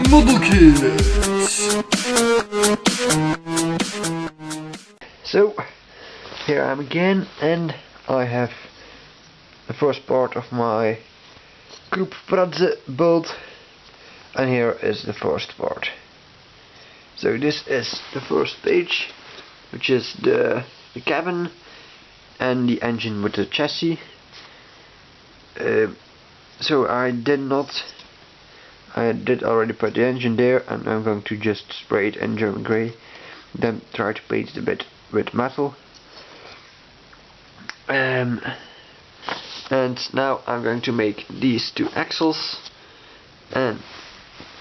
Model Kit. So here I am again, and I have the first part of my Krupp protze build, and here is the first part. So this is the first page, which is the cabin and the engine with the chassis. So I did already put the engine there, and I'm going to just spray it in German grey, then try to paint it a bit with metal. And now I'm going to make these two axles, and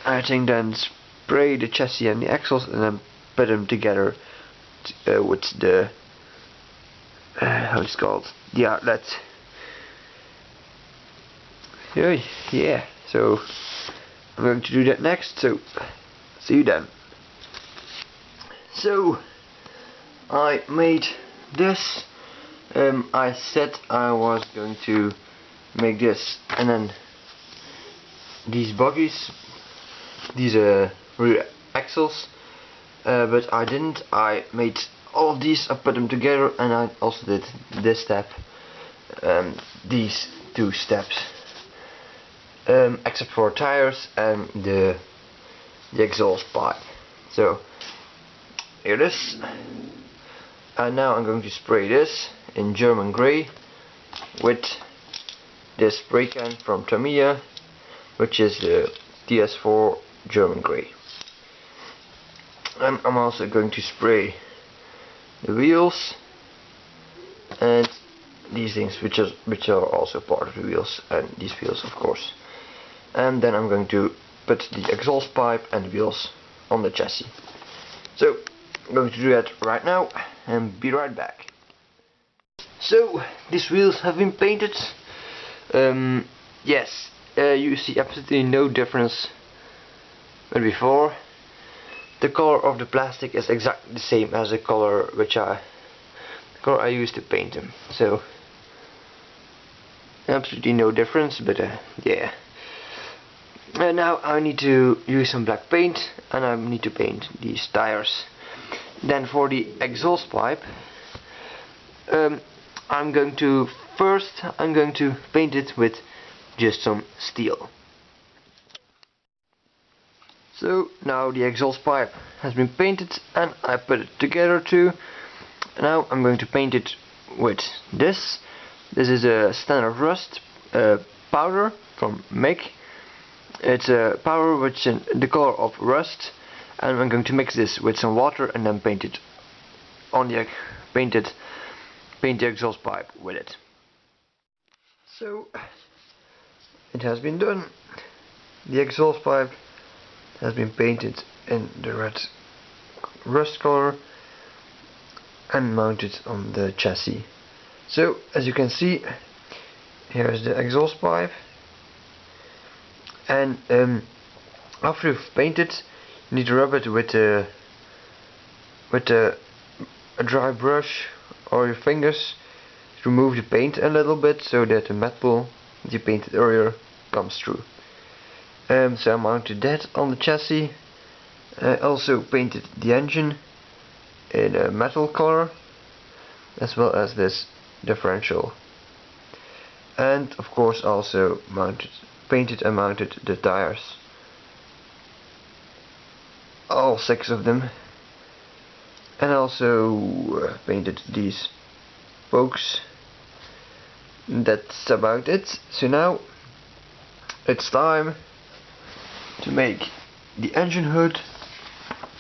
I think then spray the chassis and the axles and then put them together with the how it's called, the outlet. Yeah, so I'm going to do that next, so see you then. So I made this. I said I was going to make this, and then these bogies, these rear axles, but I didn't. I made all of these, I put them together, and I also did this step, these two steps, except for tires and the exhaust pipe. So here it is, and now I'm going to spray this in German grey with this spray can from Tamiya, which is the TS4 German grey. And I'm also going to spray the wheels and these things, which are also part of the wheels, and these wheels of course. And then I'm going to put the exhaust pipe and the wheels on the chassis. So I'm going to do that right now and be right back. So these wheels have been painted. Yes, you see absolutely no difference than before. The color of the plastic is exactly the same as the color I used to paint them. So absolutely no difference, but yeah. And now I need to use some black paint, and I need to paint these tires. Then for the exhaust pipe, I'm going to paint it with just some steel. So now the exhaust pipe has been painted, and I put it together too. Now I'm going to paint it with this. This is a standard rust powder from Mick. It's a powder which is the color of rust, and I'm going to mix this with some water and then paint it on the paint the exhaust pipe with it. So it has been done. The exhaust pipe has been painted in the red rust color and mounted on the chassis. So as you can see, here is the exhaust pipe, and after you've painted, you need to rub it with a dry brush or your fingers to remove the paint a little bit, so that the metal that you painted earlier comes through. So I mounted that on the chassis. I also painted the engine in a metal color, as well as this differential, and of course also painted and mounted the tires, all 6 of them, and also painted these spokes. That's about it. So now it's time to make the engine hood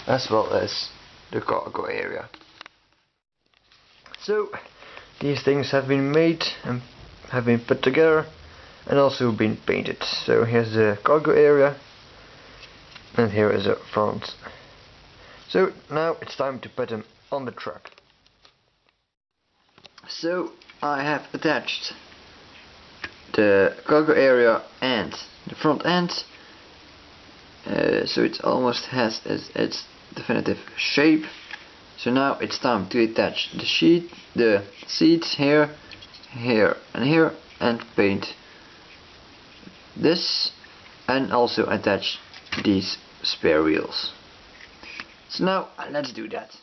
as well as the cargo area. So these things have been made and have been put together and also been painted. So here's the cargo area, and here is the front. So now it's time to put them on the truck. So I have attached the cargo area and the front end, so it almost has its definitive shape. So now it's time to attach the seats here, here and here, and paint this and also attach these spare wheels. So now let's do that.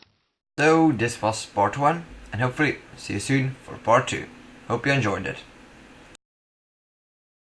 So this was part 1, and hopefully see you soon for part 2. Hope you enjoyed it.